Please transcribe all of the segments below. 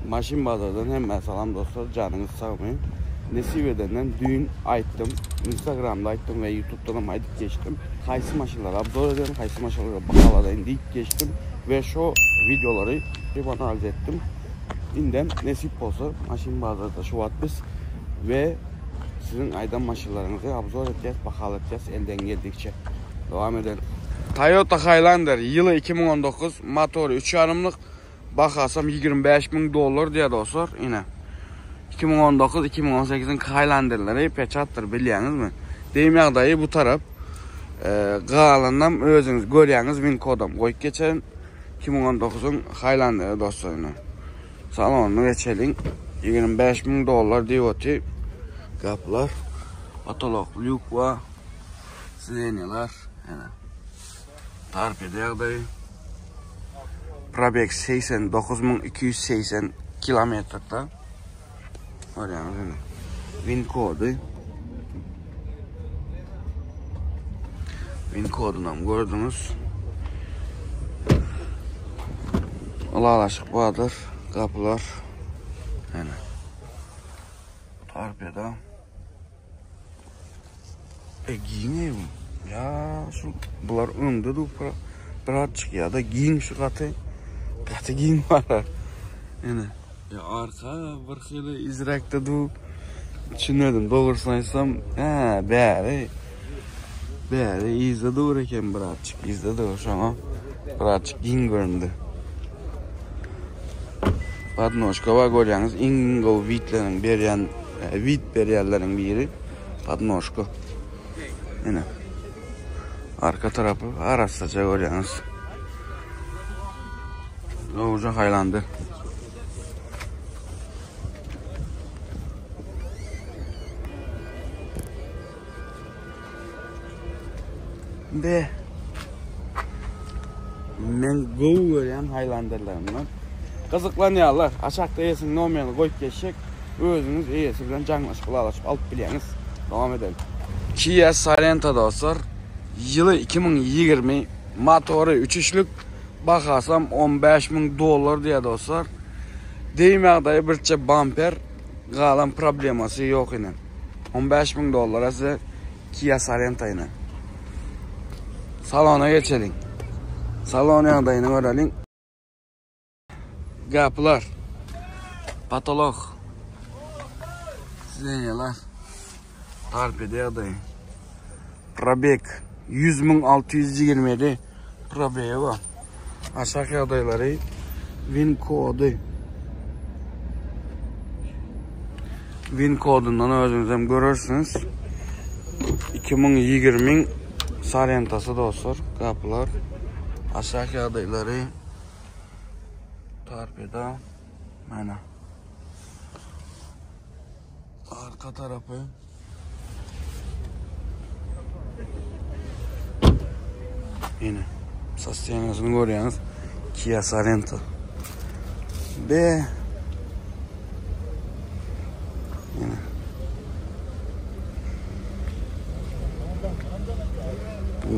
Maşin bazardan hemen salam dostlar, canınız sağ olun. Nesive'den dün aytdım, Instagram'da aytdım ve YouTube'dan aytıp geçtim. Kaysi maşinları abzor ediyorum, kaysi maşinları bakaladayım deyip geçtim. Ve şu videoları bir analiz ettim. İnden nasip olsa maşin bazarda şu at biz ve sizin aydan maşinlarınızı abzor edeceğiz, bakalayacağız elden geldikçe. Devam edelim. Toyota Highlander yılı 2019, motoru 3.5'lık. Bakasam $25.000 diye dostlar yine. 2019-2018'in Highlander'ları peçattır biliyorsunuz mu? Deyim yağdayı bu taraf. Qalandan özünüz görüyorsunuz win kodum. Koyup geçelim. 2019'un Highlander'ı dostlar yine. Salonunu geçelim. $25.000 DOT. Kapılar. Patolog lük var. Sirenyalar. Tarpede yağdayı. Probek 89.280 kilometrede. Oraya win kodu. Win kodundan gördünüz. Alaşık vardır. Kapılar. Yani. Tarpeda. Giyineyim. Ya şu bunlar öndü de birazcık ya da giyin şu katı. Katı giyin var. Yani. Ya arka bir xili izrakda du düşünmedim. Doğrusunu aytsam, bari izde doğru eken birazcık. İzde doğru ama birazcık giyin göründü. Padnoşka var görüyorsunuz. Ingo vitlerin beriyen, vit beriyerlerin biri. Padnoşka. Yine. Arka tarafı araçtaca görüyorsunuz. Doğruca Highlander. Be. Men go görüyen Highlander'larımdan. Kızıklanıyorlar. Aşağıda eyesin nominal koyup geçecek. Özünüz eyesi bilen canlaşıp alıp biliyeniz. Devam edelim. Kia Sorento dostlar. Yılı 2020. Motoru 3.3'lük. Bakasam $15.000 diye dostlar. Deyim yağdayı birçe bumper. Qalan probleması yok yine. $15.000 size Kia Sorento yine. Salona geçelim. Salona yağdayını görelim. Kapılar. Patolog. Sirenyalar. Tarpede yağdayı. Probek 100.627 probeye var. Aşağı yağdayları win kodu. Win kodundan özünüzden görürsünüz. 2020 Sorenta'sı dostlar. Kapılar. Aşağı yağdayları tarpeda. Mana. Arka tarafı. Yine. Sastiyanasını görüyorsunuz. Kia Sorento. Be. Yine.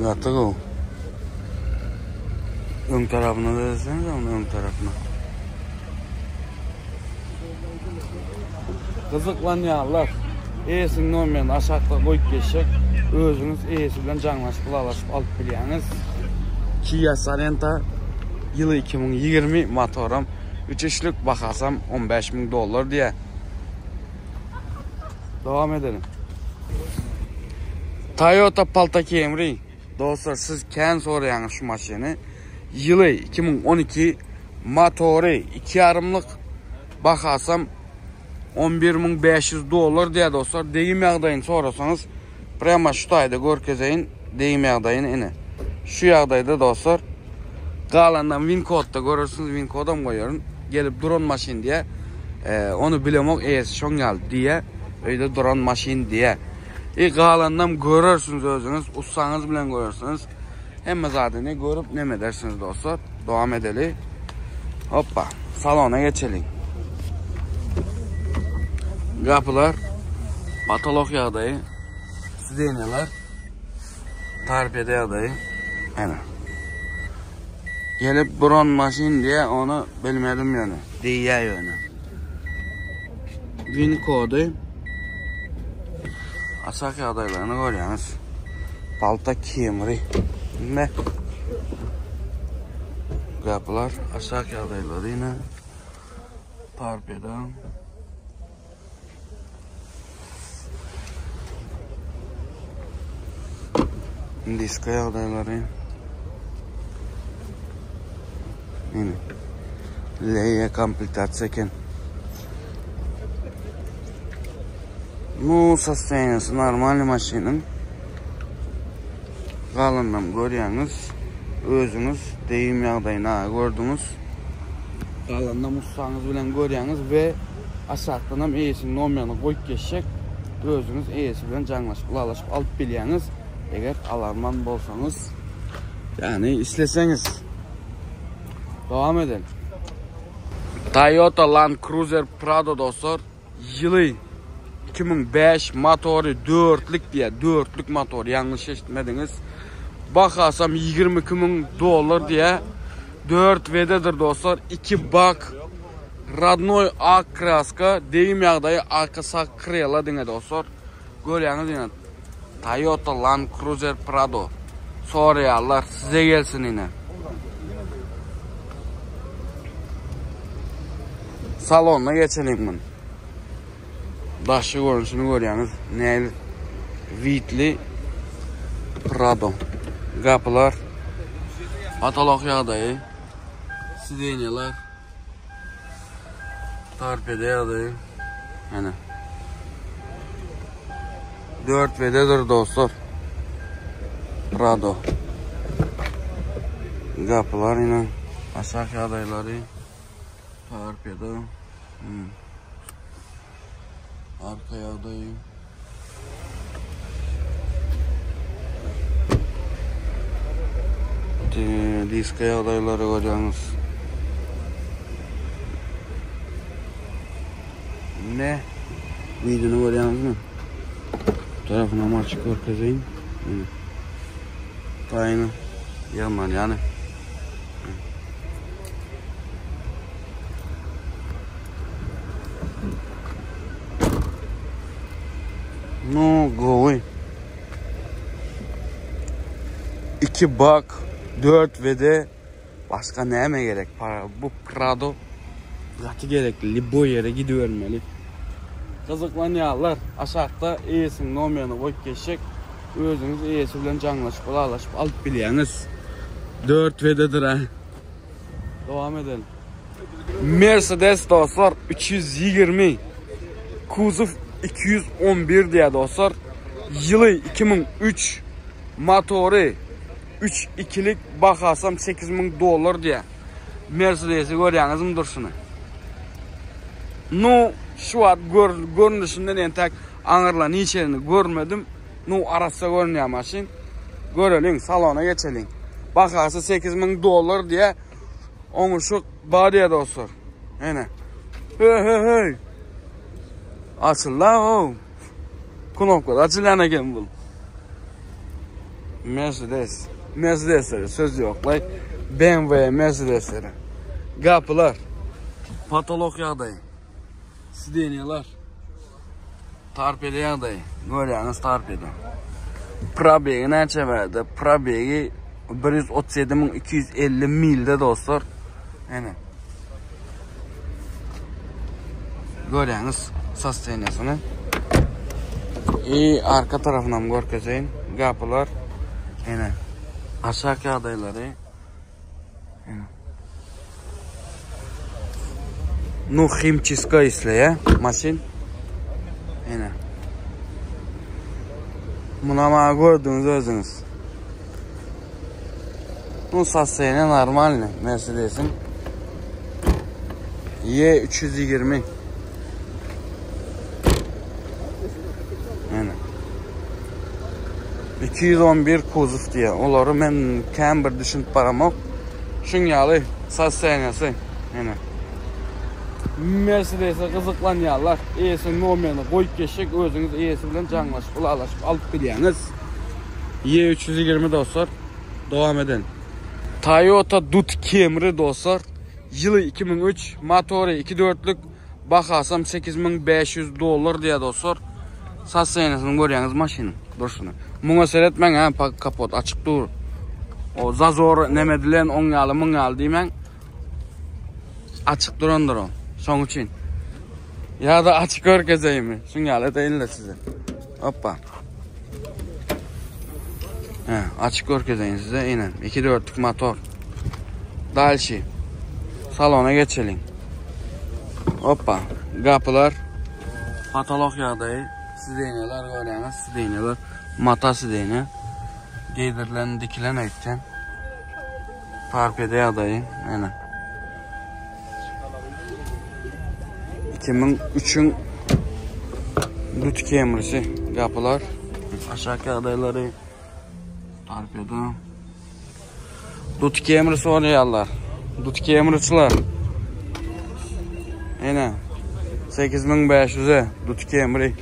Gattı o. Ön tarafına da deseniz ama ön tarafına. Kızıklanıyorlar. Eyesin normal aşağıda koyup geçecek. Özünüz eyesi bilen canlaşıp alıp biliyeniz. Kia Sorento yılı 2020 motorum 3.3'lük bakasam $15.000 diye. Devam edelim. Toyota Palta Camry. Dostlar siz kendi soruyorsunuz şu maşini. Yılı 2012 motoru 2.5'lık bakasam $11.500 diye dostlar. Deyim yağdayını sorarsanız prema şu tayda görkezeyin deyim yağdayını yine. Şu yağdayda dostlar qalandan win kodda görürsünüz, win kodum koyuyorum. Gelip drone maşin diye onu bilemek eyesi şon geldi diye öyle drone maşin diye. Qalandan görürsünüz özünüz, ussanız bilen görürsünüz. Hem zaten ne görüp ne mi dersiniz dostlar. Devam edelim. Hoppa salona geçelim. Kapılar. Patolog yağdayı. Sirenyalar. Tarpede yağdayı. Yani. Gelip bron maşin diye onu bilmedim yani. Diye yani. Win kodu. Aşağı adaylarını görüyorsunuz. Balta Camry. Ne? Kapılar aşağı adayları yine. Torpedo. Disko adayları. Yine. Leia komplektatsiya. Ну, состояниясы нормальный машинanın. Qalından görüyorsunuz. Özünüz deyim yağdayını gördünüz. Qalından uçsağınız bilen görüyorsunuz ve aşağıdan hem ES'nin nomerini koyup geçecek. Özünüz ES bilen canlaşıp, ulaşıp alıp biliyorsunuz. Eğer alarman bolsanız, yani isteseniz. Devam edelim. Toyota Land Cruiser Prado dostlar. Yılı 2005 motoru 4'lük diye 4'lük motor, yanlış eşitmediniz. Bakasam 22.000 dolar diye 4 vededir dostlar. 2 bak Radnoy A kraska deyim yağdayı arkası kriyala dine dostlar. Görüyorsunuz yine Toyota Land Cruiser Prado. Soruyorlar size gelsin yine. Salonuna geçelim bunu. Daşı görünüşünü görüyorsunuz. Nail Whitley Prado. Kapılar atalak yağdayı. Sidenyalar. Torpedo yağdayı. Yani 4 vededir dostlar. Prado. Kapılar yine aşağı yağdayları. Torpedo. Arka yağdayı. Disko yağdayları görüyorsunuz. Ne? Videonu görüyorsunuz mu? Tarafına açık orkazayım. Aynı. Yaman yani. No go. 2 bak 4 ve de başka neye gerek para? Bu Prado zaten gerekli. Bu yere gidivermeli. Kızıklanıyorlar. Aşağıda ES'nin nomerini koyup geçecek. Özünüz ES bilen canlaşıp, alaşıp alıp biliyorsunuz. 4 vededir ha. Devam edelim. Mercedes dostlar 320. Kuzov 211 diye dostlar. Yılı 2003. Motoru 3.2'lik bakasam 8.000 dolar diye. Mercedes'i görüyorsunuz mu duruşunu? No şu an görünüşünden en tek anırlan içerini görmedim. No arası görünüyor maşin. Görelim, salona geçelim. Bakası 8.000 dolar diye. Onu şu badiye dostlar. Yine. Hey. Açıl la o. Knopka açılan eken bul. Mercedes'leri söz yok. BMW Mercedes'leri. Kapılar. Patolog yağdayı. Sidenyalar. Torpedo yağdayı. Görüyorsunuz torpedo. Probegi neçe verdi? Probegi 137.250 milde dostlar. Yani. Görüyorsunuz sustainasını. Arka tarafından görkezeyim. Kapılar. Yine. Aşağı adayları. Yine. Ну, химчистка işleye maşin. Yine. Buna bana gördünüz özünüz. Bu sasayla normal Mercedes'in. Y320. Yani 211 kuzov diye. Onları ben Camber düşünüp param yok. Şunyalı sasaynası. Yani Mercedes'e kızıklanıyorlar. ES'nin nomerini koyup geçecek. Özünüz ES bilen canlaşıp, ulaşıp alıp biliyorsunuz. Y320 dostlar. Devam edelim. Toyota Dut Camry dostlar. Yılı 2003. Motoru 2.4'lük. Baxasam 8500 dollar diye dostlar. Saz senesini görüyorsunuz maşının. Dursun. Buna seyretmen ha, kapot açık dur. O zazor nemedilen 10 yalı 10 yalı deymen. Açık durandır o. Son için. Ya da açık örkezeyim mi? Şun yalı değil de size. Hoppa. He, açık örkezeyin size. İnen. 2.4'lük motor. Dalşi. Salona geçelim. Hoppa. Kapılar. Katalog yağdayı. Sideneler görüyorsunuz. Sideneler. Mata sidene. Geydirilen dikilen ayıpken. Parpede yağdayı. Aynen. 2003'ün Dut kemirisi. Kapılar. Aşağı adayları. Parpede. Dut kemirisi oynayanlar. Dut kemiriciler. Aynen. 8500'e dut kemiri.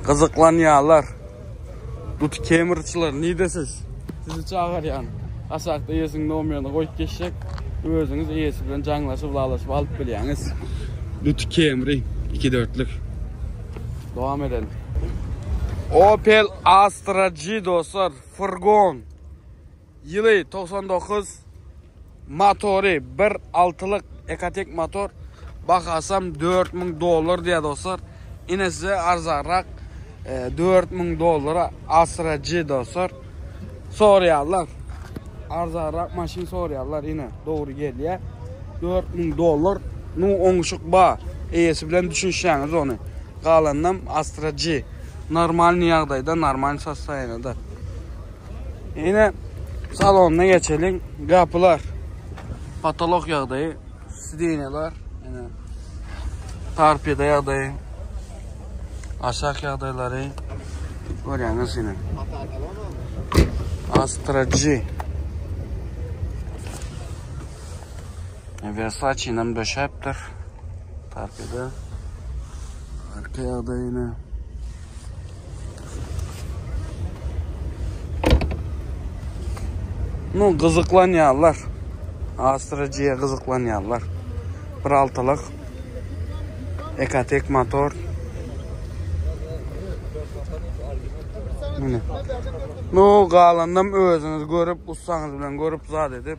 Kızıklan yağlar. Dut kemiriciler. Nidesiz? Sizi çağır yani. Asakta iyesinde olmayanı koyup geçecek. Özünüz iyesi bilen canlaşıp lağlaşıp alıp biliyorsunuz. Dut kemiri. 2.4'lük. Devam edelim. Opel Astra G dostlar. Furgon. Yılı 99. Motoru 1.6'lık Ekatek motor. Bakasam 4000 dolar diye dostlar. Yine size arzarrak 4000 dolara Astra G dostlar. Soruyorlar. Arzarrak maşin soruyorlar yine doğru geliyor. 4000 dolar. Nu onuşuk bağ. İyisi bilen düşünüşeniz onu. Kalandan Astra G. Normal niyagdayda, normal sasayında. Yine salonuna geçelim. Kapılar. Patolog yağdayı. Sideneler. Yine tarpede yağdayı. Aşağı yağdayları. Görüyorsunuz yine. Astra G. Versace'nin döşeptir. Tarpede. Arka yağdayını. Nu kızıklan yağlar. Astra G'ye kızıklan yağlar. 1.6'lık Ekatek motor. Nu kalandan özünüz görüp ussanız bilen görüp zat edip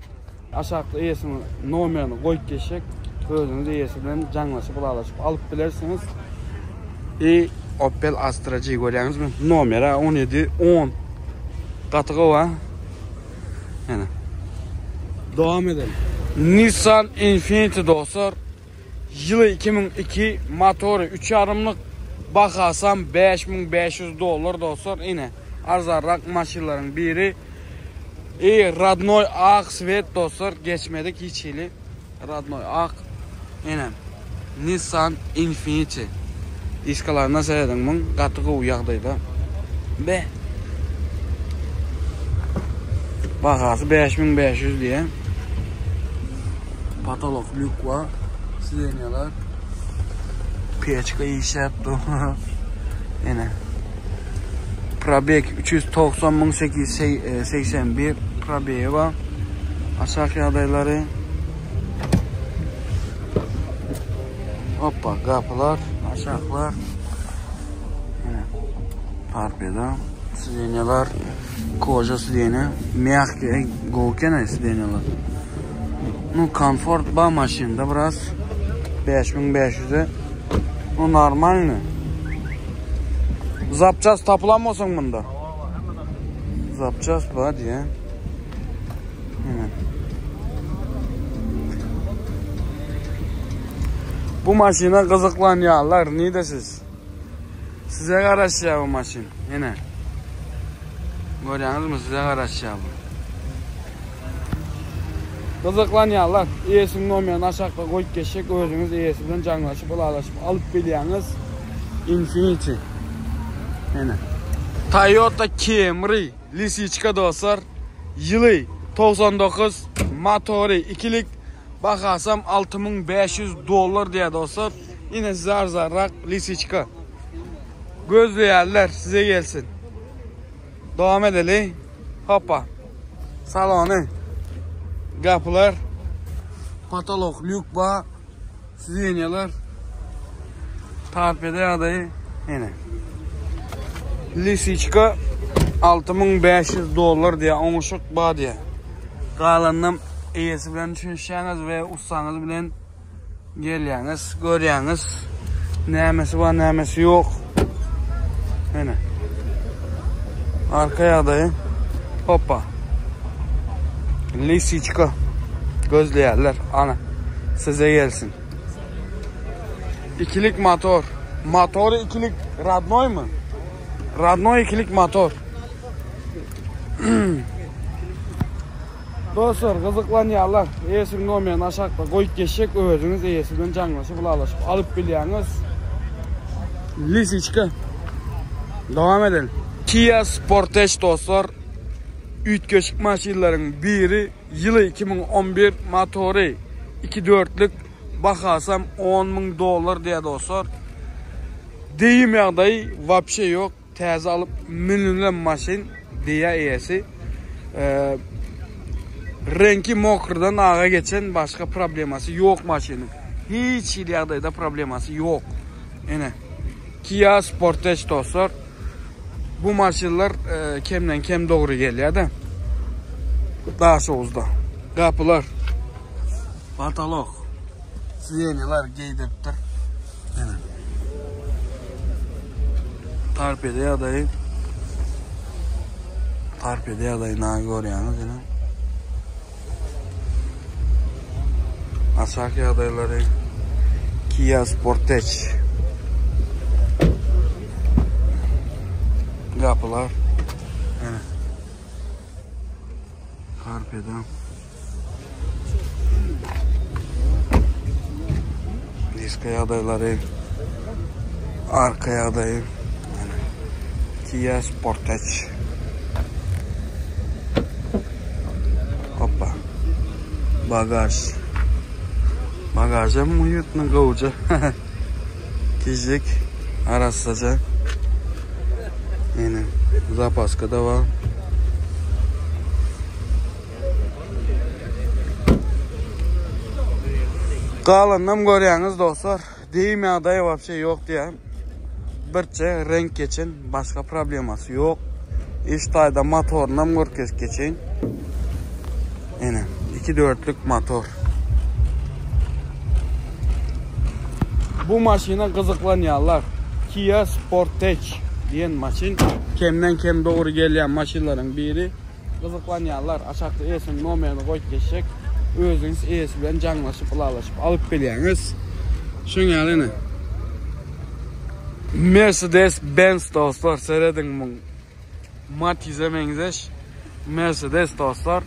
aşağıda iyesini nomerini koyup geçecek. Özünüz iyesi bilen canlaşıp lağlaşıp alıp bilirsiniz. Opel Astra G görüyorsunuz mu? Nomera 17-10 katığı var. Yani. Devam edelim. Nissan Infiniti dostlar. Yılı 2002 motoru 3.5'lık. Bakasam 5500 dolar dostlar. Yine arzarrak maşinlerin biri. Radnoy Ak Svet dostlar. Geçmedik hiç ili. Radnoy Ak. Yine Nissan Infiniti. İskalarına seyredin bunun. Katığı uyaqdaydı. Be. Bakası 5500 diye. Patolog lük var. Sideneler. Peçka işletti. Yine. Probek 390.881 probek var. Aşağı adayları. Hoppa kapılar. Aşağılar. Yine. Parpeda. Sideneler. Koca sidene. Miyakki. Goğukene sideneler. Ну, комфорт ба машинда biraz 5500'e. O normal mi? Zapças tapılanmasın bunda. Zapças ba diye. Bu maşına kızıklan yağlar neyəsiz? Size karşı bu maşın. Yine. Görüyorsunuz mu? Size karşı bu. Kızıklan yağlar. İyesinin olmayan aşağıda koyup geçecek. Özünüz iyesinden canlaşıp, lağlaşıp alıp biliyorsunuz. Infiniti. Yine. Toyota Camry. Lisichka dostlar. Yılı 99. Motoru 2'lik. Bakasam 6500 dolar diye dostlar. Yine size arzarrak Lisichka. Gözleyerler size gelsin. Devam edelim. Hoppa. Salonu. Kapılar, patolog, lükba, sizenyalar, tarpede adayı yine. Lisiçka $6500 diye oңuşuk bağ diye. Kalanım iyisi bilen düşünüşeniz ve ustanız bilen gelyeniz, görüyeniz. Nämesi var, nämesi yok. Yine. Arkaya adayı. Hoppa. Lisiçka. Gözleyerler. Ana. Size gelsin. İkilik motor. Motoru ikilik Radnoy mu? Radnoy ikilik motor. Dostlar, kızıklanıyarlar. Eğesinin olmayan aşağıda koyup geçecek. Özünüz eğesinden canlaşıp bulaşıp alıp biliyorsunuz. Lisiçka. Devam edelim. Kia Sportage dostlar. 3 köşk maşinlerin biri yılı 2011 motoru 2.4'lük bakasam $10.000 diye dostlar. Deyim yağdayı vapşe yok. Teze alıp minimum maşin diye eğesi. Renki mokrdan ağa geçen başka probleması yok maşinin. Hiç yağdayda probleması yok. Yine Kia Sportage dostlar. Bu maşinler kemden kem doğru geliyor da. Daha soğuzda. Kapılar. Patolog. Sizenyalar giydiriptir. Yine. Tarpede adayı. Tarpede adayı ne görüyorsunuz yine. Aşağıki adayları Kia Sportage. Kapılar. Evet. Karpeden. Diskaya adayları. Arkaya adayı. Yani. Kia Sportage. Hoppa. Bagaj. Bagaja mı yutma kavuca. Kizlik. Arasaca. Yine zapaska da var. Kalanım görüyorsunuz dostlar. Deyim adayı vapşe yok diye. Birçe renk geçen başka probleması yok. İştayda motorundan görkes geçen. Yine 2.4'lük motor. Bu maşina kızıklanıyorlar. Kia Sportage diyen maşin. Kemden kem doğru gelen maşinlerin biri. Kızıklanıyorlar. Aşağıda esin numaranı koyup geçecek. Özünüz esi bilen canlaşıp bulaşıp alıp biliyorsunuz. Şunu yine. Mercedes-Benz dostlar. Seyredin bu. Matiz'e mengezeş. Mercedes dostlar.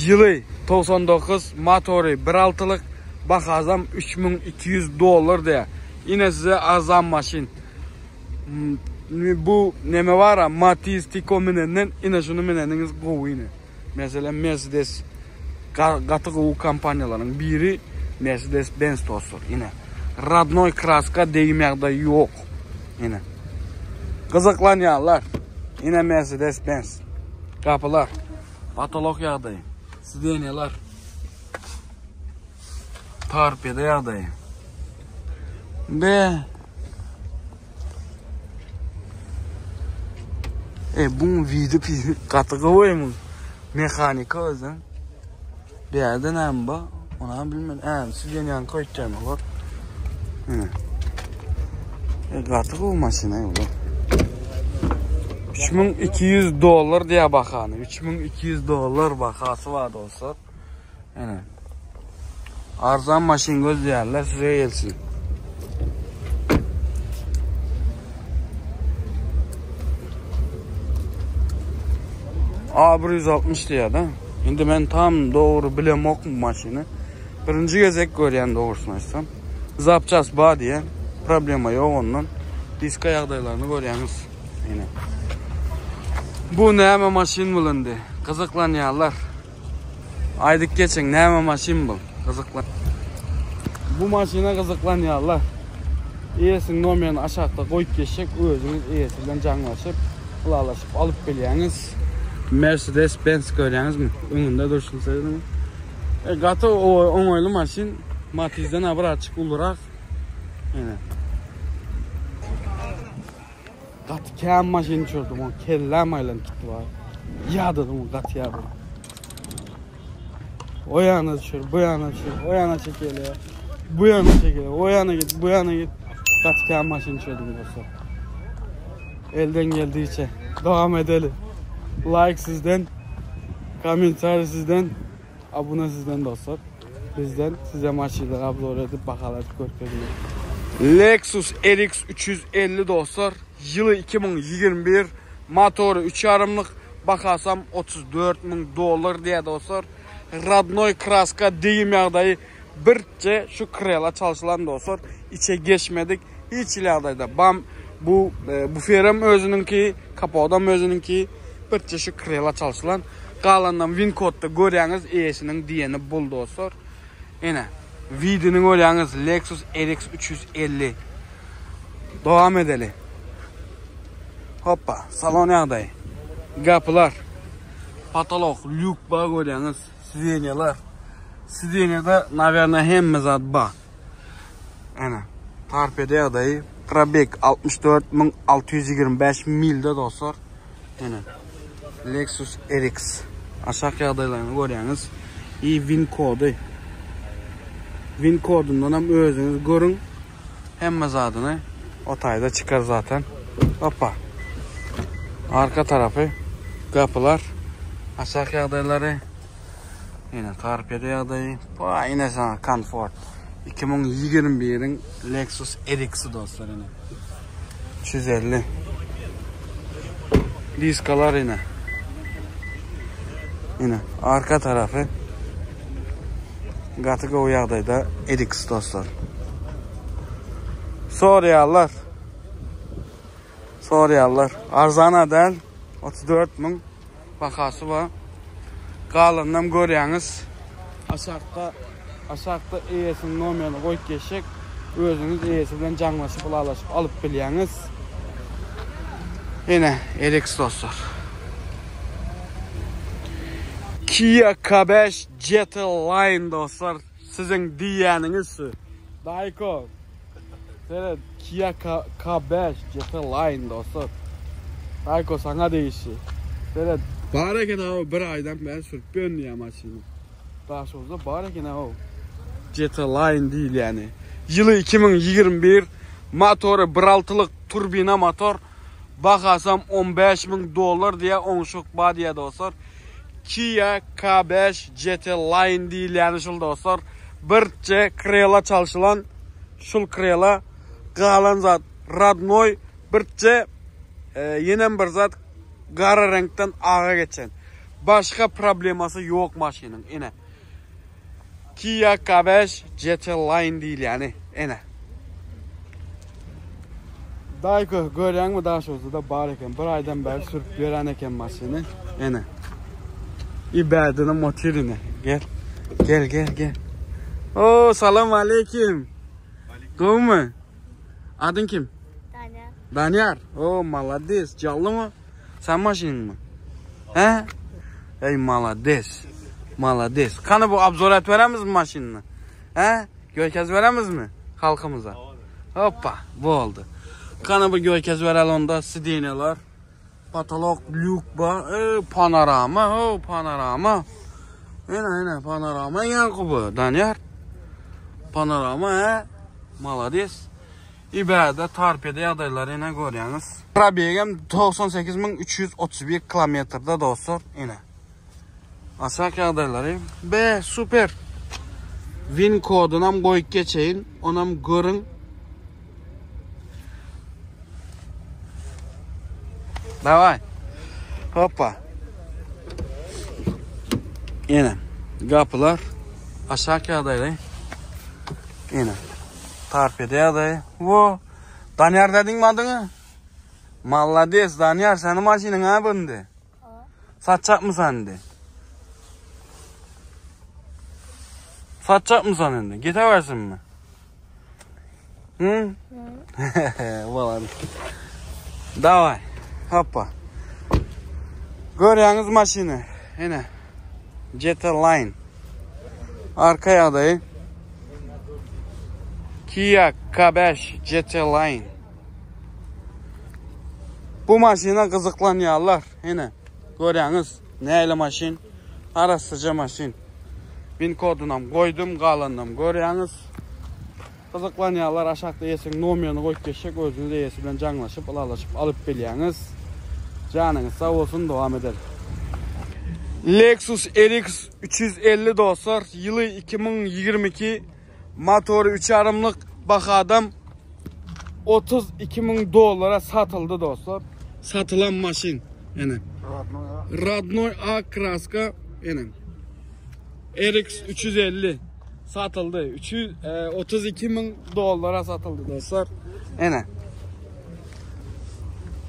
Yılı 99 motoru 1.6'lık bakazam $3.200 diye. Yine size azam maşin. Bu neme var ya Matiz Tiko minenden yine şunu minendiniz bu yine. Mesela Mercedes katı bu kampanyaların biri Mercedes-Benz dostlar yine. Radnoy kraska deyimyakda yok. Yine. Kızıklanıyorlar. Yine Mercedes-Benz. Kapılar. Patolog yağdayı. Sidenyalar. Tarpede yağdayı. Be. Bunun video katı koyayım. Mekanika özden. Bir yerden hem bak. Ona bilmem. Sidenyan koyacağım olur. Katı koy maşine olur. $3.200 diye bakanı. $3.200 bakası var dostlar. Yani arzan maşin gözleyerler size gelsin. A160 diye da. Şimdi ben tam doğru bilem okum maşini. Birinci gezek görüyen doğrusunu açsam. Zapças bağ diye. Problema yok ondan. Disk ayaklarını görüyorsunuz. Yine. Bu neyme maşin bulundu. Kızıklanıyorlar. Aydık geçin neyme maşin bul. Kızıklan. Bu maşine kızıklanıyorlar. İyesin numaranı aşağıda koyup geçecek. Özünüz iyisinden canlaşıp, bulaşıp alıp biliyorsunuz. Mercedes Benz görüyorsunuz mu? Önünde dursun sayılır. Gatı o olaylı maşin Matiz'den haber açık olarak. Yani. Gatı kem maşini çördüm o kellem aylan gitti var. Ya dedim o gatı ya bu. O yana düşür, bu yana düşür, o yana çekelim ya. Bu yana çekelim, o yana git, bu yana git. Gatı kem maşini çördüm dostlar. Elden geldiyse devam edelim. Like sizden, komentar sizden, abone sizden dostlar. Bizden size maçları upload edip bakalım görkelim. Lexus RX 350 dostlar. Yılı 2021. Motoru 3.5'lık. Bakasam $34.000 diye dostlar. Radnoy kraska deyim yağdayı birce şu krela çalışılan dostlar. İçe geçmedik. Hiç ileride. Bam bu ferem özününki, kapağıdan özününki birce şu krela çalışılan. Qalandan Wincode'da görüyorsunuz ES'nin diyeni bul dostlar. Yine videonun görüyorsunuz Lexus RX 350. Devam edelim. Hoppa salon yağdayı. Kapılar. Patolog, lük bağ görüyorsunuz. Sideniyalar. Sideniyada naverna hemme zat bağ. Yine tarpede yağdayı. Probek 64.625 milde dostlar. Yine Lexus RX. Aşağı yağdaylarını görüyorsunuz. İyi Wincode'u. Wincode'undan hem özünüz görün. Hem zadını o tayda çıkar zaten. Hoppa. Arka tarafı. Kapılar. Aşağı yağdayları. Yine tarpede yağdayı. Yine sana Comfort. 2021'in Lexus RX'i dostlar yine. 350. Diskalar yine. Yine arka tarafı Gatıga o yağdayda RX dostlar. Soruyorlar. Arzana değil 34.000 bakası var. Qalandan görüyorsunuz. Aşağıda ES'nin nomerini koyup geçecek. Özünüz ES bilen canlaşıp alaşıp alıp biliyorsunuz. Yine RX dostlar. Kia K5 GT Line dostlar. Sizin diyeniniz şu. Dayko. Evet, Kia K5 GT Line dostlar. Dayko sana değişi. Evet, bari ki o bir aydan ben sürüp dönüyor maşını. Daha sonra bari ki o GT Line değil yani. Yılı 2021. Motoru 1.6'lık turbina motor. Bakasam $15.000 diye 10 şok bağ diye dostlar. Kia K5 GT Line değil yani şul dostlar. Birce krela çalışılan şul krela qalan zat Radnoy birce yenen bir zat qara renkten ağa geçen. Başka probleması yok maşının yine. Kia K5 GT Line değil yani yine. Dayko görüyorsun mu daha sonra da var eken bir aydan beri sürüp gören eken maşını yine. İbadının motorine. Gel. Oo selam aleyküm. Aleyküm. Mu? Adın kim? Danyar. Oo malades. Canlı mı? Sen maşinin mi? He? Ey malades. Kanı bu abzorat veremiz mi maşinini? He? Göykez veremiz mi? Halkımıza. Hoppa bu oldu. Kanı bu göykez verel onda sidineler. Patolog, lükba, panorama. Yine panorama Yakubu, Danyar. Panorama he, malades. İbade tarpede adayları yine görüyorsunuz. Probegem 98.331 kilometrede dostlar yine. Aşağı adayları be süper. Wincode'unam koyup geçeyin, onam görün. Davay. Hoppa. Yine kapılar aşağı adaylı. Yine tarpede adayı. Wo. Danyar dedin mi adını? Malades Danyar senin maşinin ha bindi. Satacak mı sen de? Satacak mı sen de? Gideversin mi? Hı? Vallahi. Davay. Hoppa. Görüyorsunuz maşini. Yine Jetta Line. Arka adayı Kia K5 Jetta Line. Bu maşına kızıklanıyorlar. Yine görüyorsunuz. Neyle maşin? Arasıca maşin. Bin kodunam koydum, kalandım. Görüyorsunuz. Kızıklanıyorlar. Aşağıda yesin nomerini koyup geçecek. Özünüz yesi bilen canlaşıp, alıp biliyorsunuz. Canınız sağ olsun, devam edelim. Lexus RX 350 dostlar. Yılı 2022. Motoru 3.5'lık bakadım. $32.000 satıldı dostlar. Satılan maşin. Yani Radnoy A kraska. Yani RX 350 satıldı. $32.000 satıldı dostlar. Yani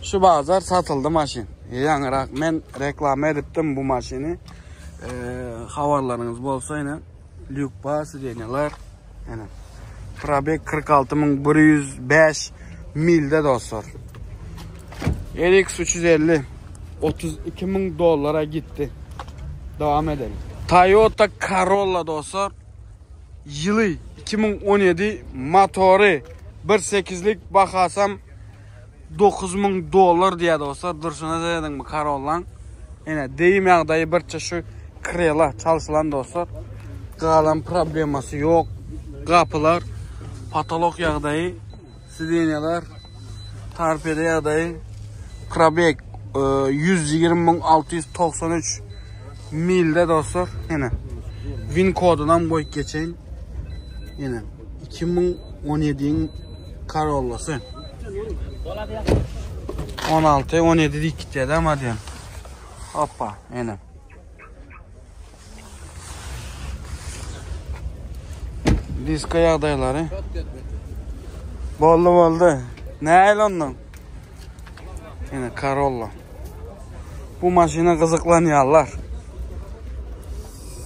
şu bazar satıldı maşin. Yani ben reklam ettim bu maşini. Havarlarınız bolsa yine Lükba sireneler. Yani Probek 46.105 milde dostlar. RX 350 $32.000 gitti. Devam edelim. Toyota Corolla dostlar. Yılı 2017 motoru 1.8'lik bakasam $9.000 diye dostlar. Durşuna dedin mi Corolla? Yine deyim yağdayı bir şu krela çalışılan dostlar. Kalan probleması yok. Kapılar, patolog yağdayı, sidenyalar, tarpede yağdayı, Probek 120.693 milde dostlar. Yine Win kodundan koyup geçeyim. Yine 2017'nin Corolla'sı. 16-17 dik dedi ama diyorum. Hoppa yine. Diska yağdayları. Boldu. Ne aylanın? Yine Corolla. Bu maşine kızıklanıyorlar.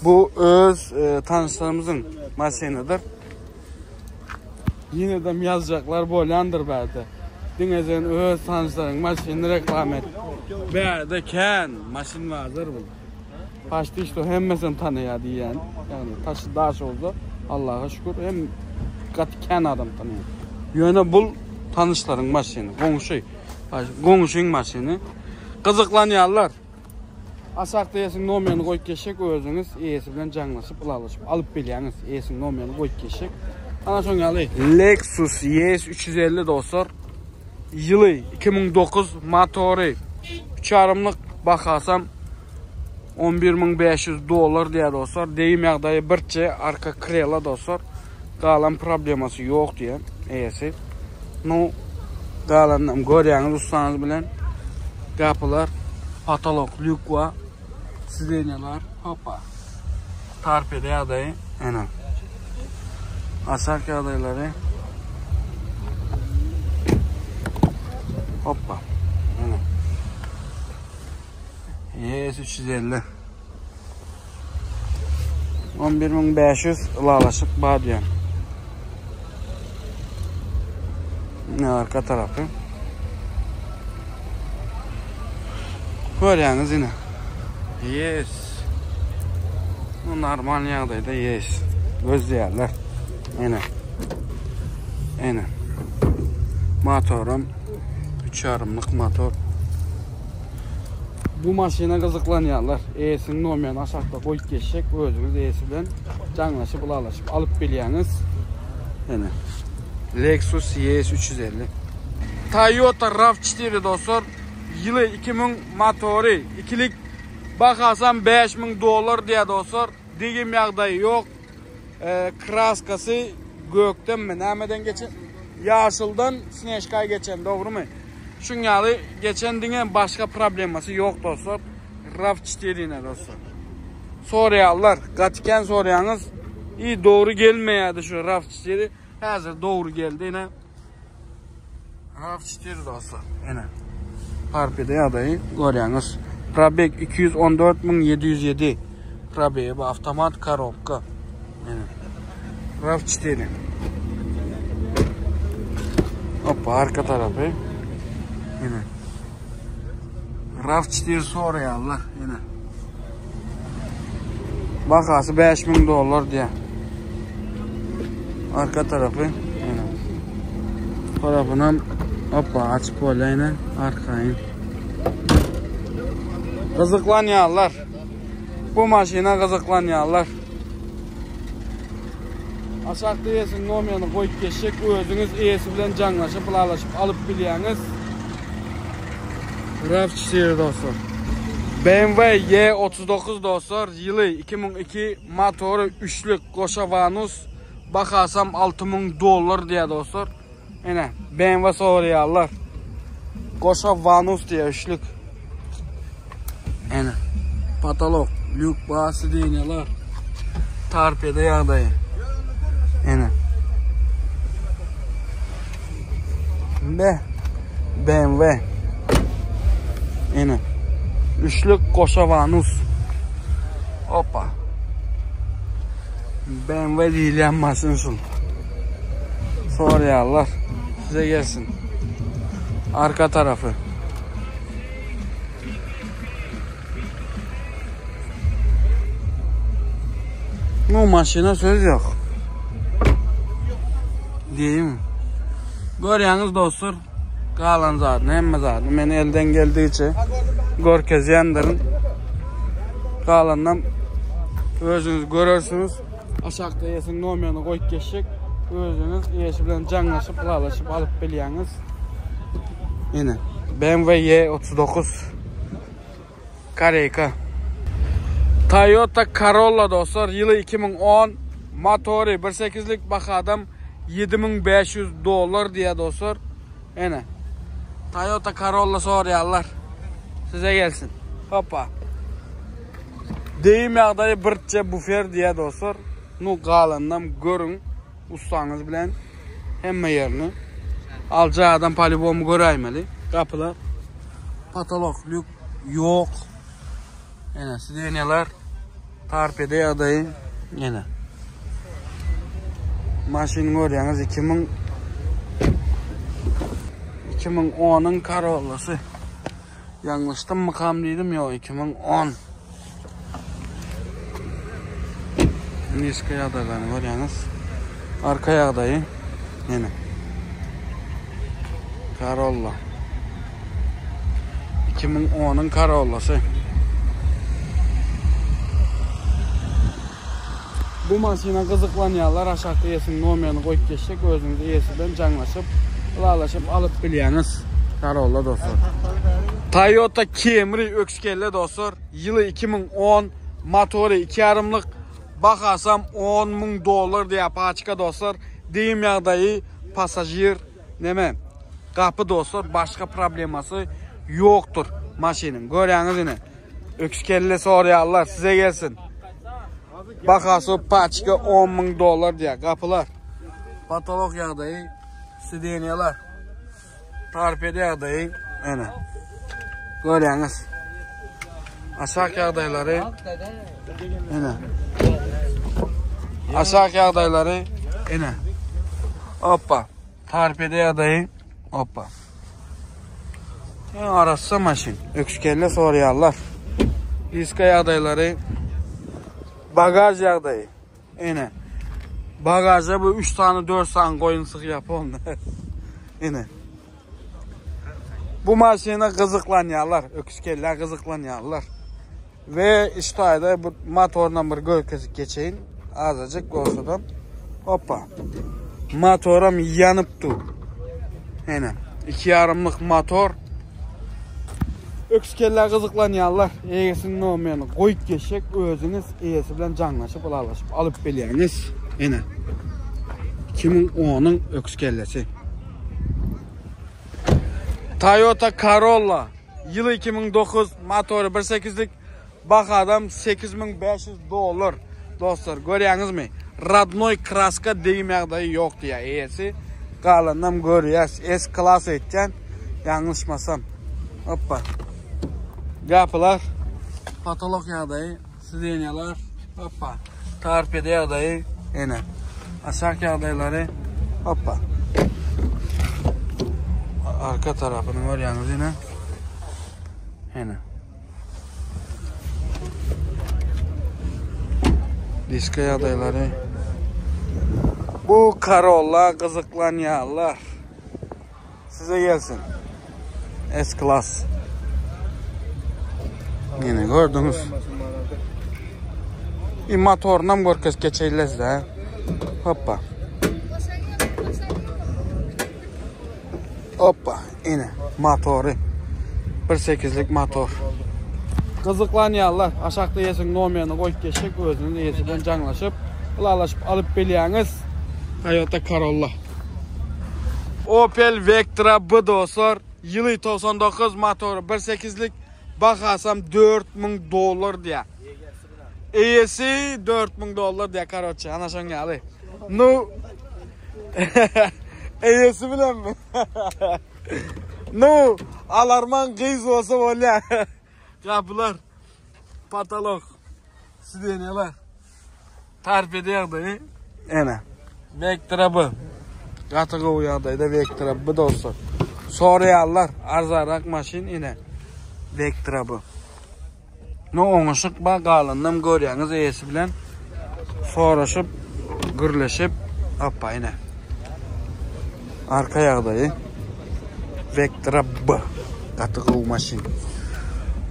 Bu öz tanışlarımızın maşinidir. Yine de yazacaklar bolandır belki. Dinlezen öz tanışların maşinini reklam et. Belki ken maşin vardır bu. Paştı işte hemmesen tanıyor diyen. Yani taşı daş oldu. Allah'a şükür hem ken adam tanıyor. Yöne bul tanışların maşini. Konuşun maşini. Kızıklanıyorlar. Aşağıda yesin nomerini koyup geçecek. Özünüz iyisi bilen canlaşıp, alıp biliyorsunuz. Yesin nomerini koyup geçecek. Ana son geldi. Lexus YS 350 dostlar. Yılı 2009 motoru 3.5'lık bakasam $11.500 diye dostlar. Deyim yağdayı birçe arka krela dostlar. Kalan probleması yok diye. Eyesi. No kalanım görüyorsunuz ustanız bilen. Kapılar, patolog, lükva, sidenyalar, hoppa. Tarpede yağdayı, enem. Asarki adayları. Hoppa. YS 350. 11.500 ılalaşıp bağlayan. Ne arka tarafı. Görüyorsunuz yine. Yes. Bu normal yağdaydı yes. Gözleyerler. Yine. Motorum 3.5'lık motor. Bu maşine kızıklanıyorlar. E'sinin nomerini aşağıda koyup geçecek. Özünüz E'sinden canlaşıp ulalaşıp alıp biliyorsunuz. Yine. Lexus YS 350. Toyota RAV4 dostlar. Yılı 2000 motoru. İkilik bakasam $5.000 diye dostlar. Digim yağdayı yok. Kraskası gökten mi? Nereden geçen? Yaşıldan Sineşka'ya geçen. Doğru mu? Şunyalı geçen dine başka probleması yok dostlar. RAV4 yine dostlar. Soruyorlar. Katiken soruyorsunuz. İyi doğru gelmeyedi şu RAV4. Hazır doğru geldi yine. RAV4 dostlar. Yine. Harpide adayı görüyorsunuz. Probek 214.707. Probek bu avtomat коробка. Yine. RAV4. Hoppa arka tarafı. Yine. RAV4 soruyorlar yine. Bakası 5000 dolar diye. Arka tarafı yine. Tarafından hoppa açıp olayına arkayın. Kızıklanıyorlar. Bu maşina kızıklanıyorlar. Aşağıda yesin nomyanı koyup geçecek. Özünüz iyisi bilen canlaşıp, pılalaşıp alıp biliyeniz. RAV4 dostlar. BMW Y39 dostlar. Yılı 2002 motoru 3'lük koşa vanus. Bakasam 6000 dolar diye dostlar. Yine BMW soruyorlar. Koşa vanus diye 3'lük. Yine patolog, lük bahsi deyinler. Tarpede yağdayı. Yine. BMW. Yine. 3'lük koşa vanus. Hoppa. BMW değilen maşınsın. Soruyorlar. Size gelsin. Arka tarafı. Bu maşına söz yok. Diyeyim mi? Görüyorsunuz dostlar. Kalan zaten, hem zaten. Ben elden geldiği için görkez yandırın. Kalandan özünüz görürsünüz. Aşağıda yesin nomyanı koyup geçecek. Özünüz iyisi bilen canlaşıp, pılalaşıp alıp biliyeniz. Yine BMW Y39 Kareyka. Toyota Corolla dostlar. Yılı 2010. Motoru 1.8'lik bakadam 7500 dolar diye dostlar. Yine Toyota Corolla soruyorlar. Size gelsin. Hoppa. Deyim yağdayı birçe bufer diye dostlar. Nu kalandan görün. Ustanız bilen hemme yerini. Alacağı adam polibomu göreyimeli. Kapılar. Patologluk yok. Yine size tarpede yağdayı. Yine. Maşin görüyorsunuz 2010'un Corolla'sı. Yanlıştım mı kamlıydım yok 2010. Niska yağdaylarını görüyorsunuz. Arka yağdayı. Yine. Corolla. 2010'un Corolla'sı. Bu maşina kızıklanıyorlar. Aşağıda yesin nomyanı koyup geçecek. Özünüz iyisinden canlaşıp, pılalaşıp alıp biliyeniz. Corolla dostlar. Toyota Camry ökskelle dostlar. Yılı 2010. Motoru 2.5'lık. Bakasam 10.000 dolar diye paçka dostlar. Deyim yağdayı pasajir. Neme? Kapı dostlar. Başka probleması yoktur maşinin. Görüyorsunuz yine. Ökskelle soruyorlar. Size gelsin. Bakası paçka 10.000 dolar diye kapılar. Patolog yağdayı sideniyalar. Tarpede yağdayı yine. Görüyorsunuz. Aşağı yağdayları yine. Aşağı yağdayları yine. Hoppa. Tarpede yağdayı hoppa. Arası maşin. Ökskelle soruyorlar. Diska yağdayları. Bagaj yağdayı. Yine. Bagaja bu 3 tane 4 tane koyun sık yapalım. Yine. Bu maşina kızıklanıyorlar. Öküzkeller kızıklanıyorlar. Ve işte ayda bu motordan bir gölgesi geçeyim. Azıcık olsadan. Hoppa. Motorum yanıptı. Yine. 2.5'lık motor. Öküzkeller kızıklanıyorlar. Eğesinin olmayanı koyup geçecek. Özünüz eğesi bilen canlaşıp, alaşıp alıp biliyeniz. Yine. 2010'un öküzkellesi. Toyota Corolla. Yılı 2009. Motoru 1.8'lik. Bak adam 8500 dolar. Dostlar görüyorsunuz mu? Radnoy kraska deyim yağdayı yok diye eğesi. Kalandan görüyoruz. S-Class edeceğim. Yanlışmasam. Hoppa. Kapılar. Patolog yağdayı. Sidenyalar. Hoppa. Tarpede yağdayı. Yine. Aşağı yağdayları. Hoppa. Arka tarafını görüyorsunuz yine. Yine. Diska adayları. Bu Corolla kızıklanyalar. Size gelsin. S-Class. Yine gördünüz. Motorundan korkuz geçeylez de. Hoppa. Hoppa. Yine motoru. 1.8'lik motor. Kızıklanyalar. Aşağıda yesin nomerini koyup geçecek. Özünüz yesinden canlaşıp. Bulaşıp alıp beliyeniz. Toyota Corolla. Opel Vectra B dostlar. Yılı 99 motoru 1.8'lik. Bakasam $4.000 diye. EY'si $4.000 diye karoçı. Anaşan geldi. No. EY'si bilen mi? No. Alarman kıyız olsa böyle. Kapılar. Patalok. Sidenyalar. Tarif ediyor da. Ene. Vectra B. Katığı uyandaydı Vectra B dostlar. Soruyorlar. Arzarak maşin yine. Vectra B. No oňuşyk bagalyndan görýäňiz eýesi bilen soraşyp, gürleşip, hoppa ine. Arka ýagdaýy Vectra B. Gatygy maşin.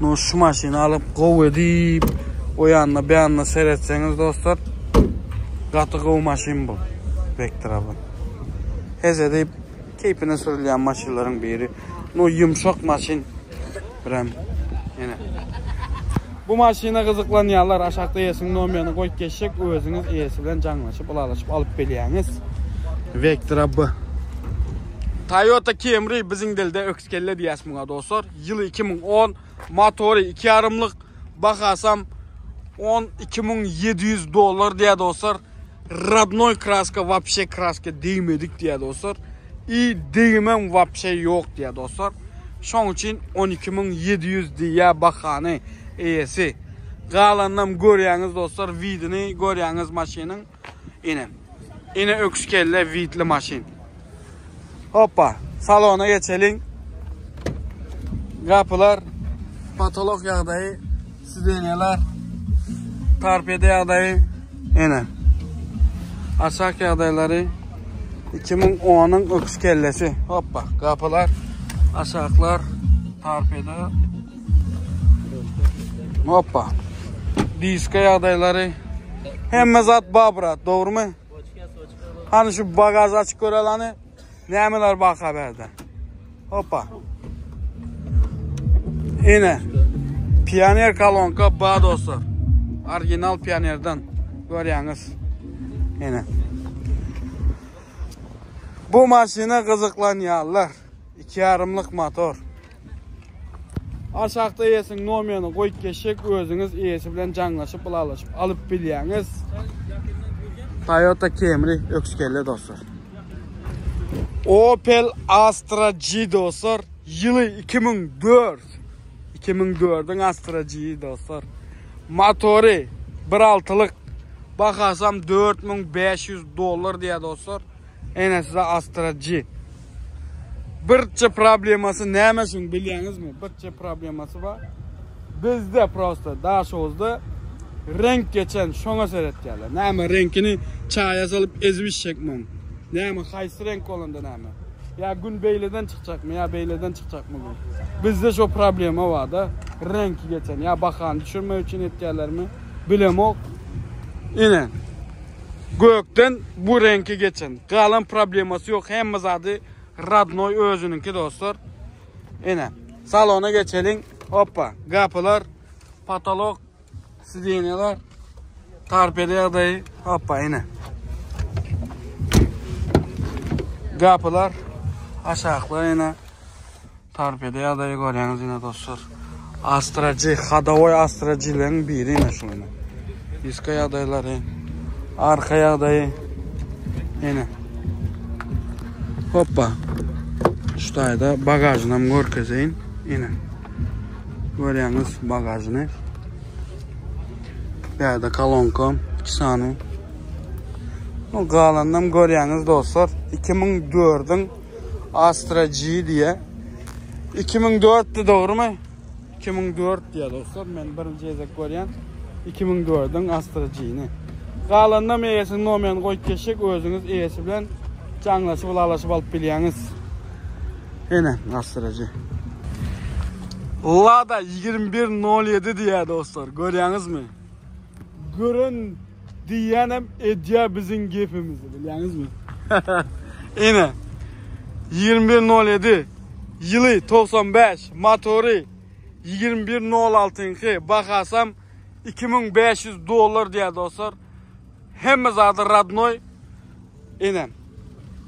No şu maşini alıp gow edip, o ýanna bu ýanna seretseňiz dostlar, gatygy maşin bu. Vectra B. Hezede keypine sürilýän maşinlaryň biri. No yumşak maşin. Bilen ine. Bu maşina kızıklanyalar aşağıda yesin nomerini koyup geçecek. Özünüz eyesi bilen canlaşıp, ulalaşıp alıp beliyeniz. Vectra B. Toyota Camry bizim dilde ökskelle diyes buna dostlar. Yılı 2010, motoru 2,5'lık. Bakasam $12.700 diye dostlar. Radnoy kraska, вообще kraska değmedik diye dostlar. İyi değmem вообще yok diye dostlar. Şoň üçin $12.700 diye bakanı. Eyesi. Galandan görýäňiz dostlar, vidini görýäňiz maşynyň ine ökskelle vidli maşin. Hoppa, salona geçelim. Kapılar, patolog ýagdaýy, sidenyalar, torpeda ýagdaýy, ine. Aşak ýagdaýlary 2010'ın ökskellesi. Hoppa, kapılar, aşaklar, torpeda. Hoppa. Diska ýagdaýlary. Hemme zat babra, dogrymy? Hani şu bagaj açık görelany, nämeler bak haberde. Hoppa. Ine. Pioneer kolonka ba dostlar. Original Pioneer'dan görýäňiz. Ine. Bu maşina kızıklanýarlar. 2,5'lık motor. Aşağıda yesin nomerini koyup geçecek. Özünüz eyesi bilen canlaşıp, bulaşıp alıp bilýäňiz. Toyota Camry ökskelle dostlar. Opel Astra G dostlar. Yılı 2004. 2004'ün Astra G dostlar. Motoru 1.6'lık. Bakasam $4.500 diye dostlar. Ene size Astra G. Birçe probleması nämesin bilýäňizmi? Birçe probleması var. Bizde prosto daşozda renk geçen şoňa seretýärler. Näme renkini çaýa salyp ezip içecekmi? Näme haýsy renk bolanda näme? Ya gün beýleden çykjakmy, ya beýleden çykjakmy? Bizde şo problema var da, renk geçen. Ya bakan düşürme üçin etýärlermi? Bilemok. Ine. Gökden bu renki geçen. Galan probleması yok. Hemme zady Radnoy özününki dostlar. Ine. Salona geçelim. Hoppa. Kapılar, patolog, sidenyalar, torpeda ýagdaýy. Hoppa ine. Kapılar, aşağılar ine. Torpeda ýagdaýy görýäňiz ine dostlar. Astra G, Hadovoy Astra G'lerin biri ine şu ine. Diska ýagdaýlary, arka ýagdaýy. Ine. Hoppa. Şurada bagajını görkezeyin. Yine. Görüyorsunuz bagajını. Burada kolonka. 2 tane. O galandan görüyorsunuz dostlar. 2004'ün Astra G diye. 2004'tü doğru mu? 2004 diye dostlar. Men birinci ezek görýän 2004'ün Astra-G'ni. Galandan eýesini nomen goýup geçek, özüňiz eýesi bilen jaňlaşyp ulalaşyp alyp bilýäňiz. Ene Astra-G. Lada 2107 diýär dostlar. Görýäňizmi? Görün diýenem edýä biziň gepimizi, bilýäňizmi? Ene 2107 yılı 95 motoru 2106 bakasam $2500 diye dostlar. Hem zaten radnoy inen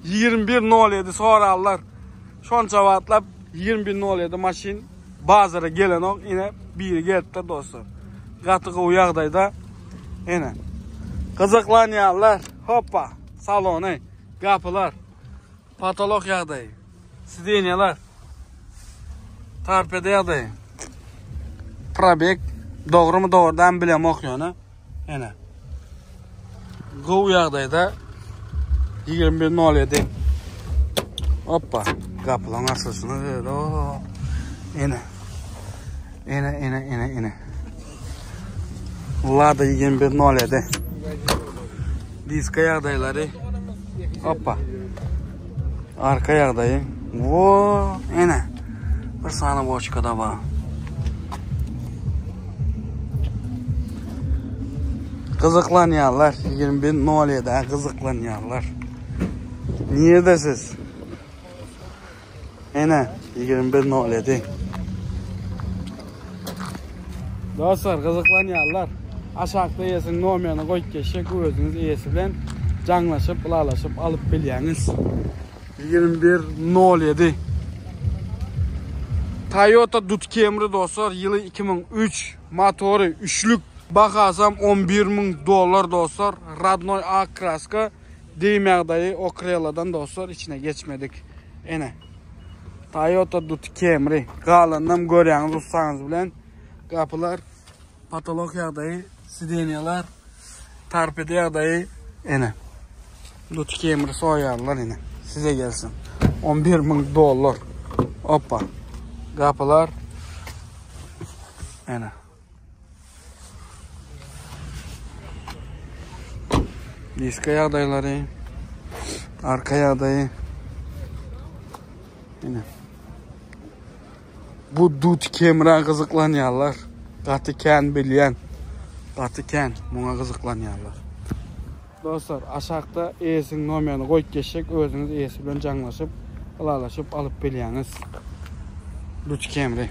2107 sorarlar. Şonça vatlap 2107 maşin bazara gelen o ine bir geldi dostlar. Qatığı uyaqdayda ine. Kızıklanyanlar hoppa salonu kapılar patolog yağdayı sideniyalar tarpede yağdayı probek doğru mu doğrudan bilem okuyana ene gov yağdayda 2107 hoppa kapılan arsasını ver o ene Lada 2107 diska yağdayları hoppa arka yağdayı wo ene bir sana boçkada var kızıklanyanlar 2107 kızıklanyanlar niye de siz ene 2107 dostlar kızıklanyanlar aşağıda yesin nomeni koyup geçecek özünüz iyisi bilen jaňlaşyp ulalaşyp alyp bilýäňiz 2107 Toyota Dut Camry dostlar yılı 2003 motoru üçlük bakasam $11.000 dostlar radnoy A kraska deýmegdaý o Corolla'dan dostlar içine geçmedik ene Toyota Dut Camry galandan görýäňiz ustaňyz bilen kapılar patolog yağdayı sideniyalar tarpede yağdayı ene Dut Camry soyarlar ene size gelsin $11.000 hoppa kapılar ene diska yağdayları arka yağdayı ene bu Dut Camry kızıklanyanlar Qatıken bilýän Qatıken muňa kızıklanyanlar dostlar aşağıda eýesiň nomeni goýup geçecek özüňiz eýesi bilen jaňlaşyp ulalaşyp alyp bilýäňiz Dut Camry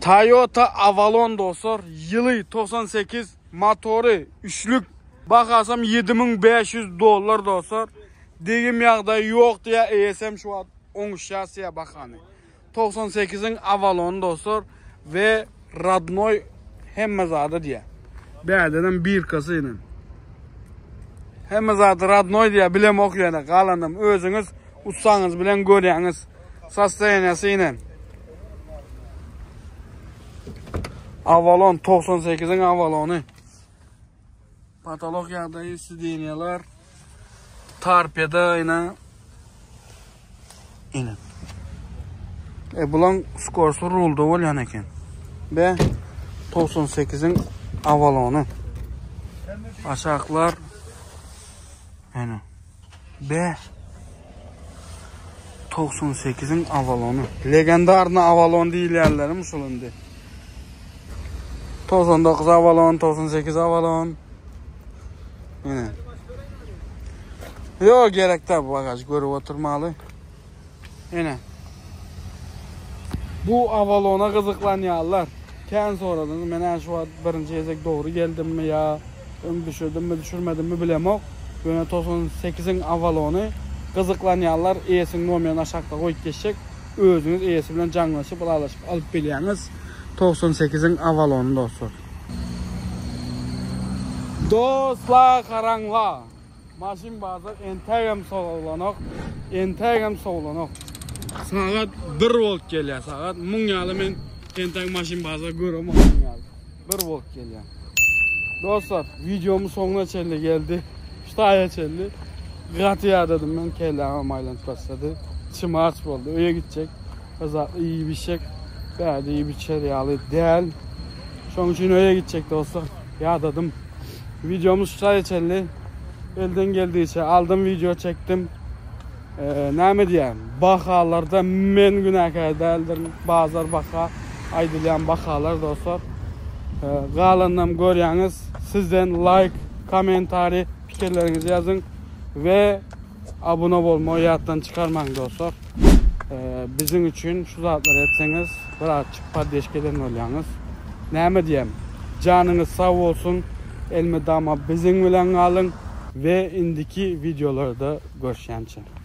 Toyota Avalon dostlar yılı 98 motoru üçlük bakasam $7.500 dostlar degim ýagdaý ýok diýe eýesem şu an oňuşýasyya bakany 98'in Avalon dostlar ve radnoy hemme zada diye. Bädenen bir kasyny. Hemme zada radnoy diye bilem okuyana galanım özüňiz utsaňyz bilen görýäňiz. Sastaynasyny. Avalon 98'in Avalonu. Patolog yağdayı sideniyalar tarpeda ina bulan skorsu rulda bolýan eken. Ve 98'in Avalonu. Aşağılar ene. Be 98'in Avalonu. Legendarny Avalon diýilýärler musulundy. 99 Avalon, 98 Avalon. Ene. Yo gerekde bu bagaj görüp oturmaly. Ene. Bu Avalon'a kızıklanyanlar. Ken soradan men şu an birinci ezek doğru geldim mi ya? Düşürdüm mü düşürmedim mi bilemok. Böyle 98'in Avalon'u kızıklanyanlar eýesiň nomeni aşağıda koyup geçecek. Özüňiz eýesi bilen jaňlaşyp ulalaşyp alyp bilýäňiz 98'in Avalon'u dostlar. Dostlar karangla. Maşin bazar entegem soğulanok. Saat 1 volt gelýär saat. Muň ýaly men enteg maşin bazar görem muň ýaly. 1 volt gelýär. Dostlar, videomu soňuna çelli geldi. Ştaýa çelli. Gratyýa dedim men keläme maýlant başlady. İçim aç boldy. Öýe gitjek. Azatly iyi bir şey. Böyle iyi bir çeryalı değil. Şunun için öyle gidecek dostlar. Ya dedim videomuz sadece elden geldiyse aldım video çektim. Ne mi diyeyim? Bakalarda men günahkar değildir. Bazılar baka aydılayan bakalar dostlar. Kalanlarım görüyorsunuz. Sizden like, komentari, fikirlerinizi yazın ve abone olmayı yattan çıkarmayın dostlar. Bizim için şu zatları etseniz birazcık paddeşkeden oluyorsunuz. Ne mi diyeyim? Canınız sağ olsun. Elmedama bizim bilen kalın ve indiki videolarda görüşeceğim.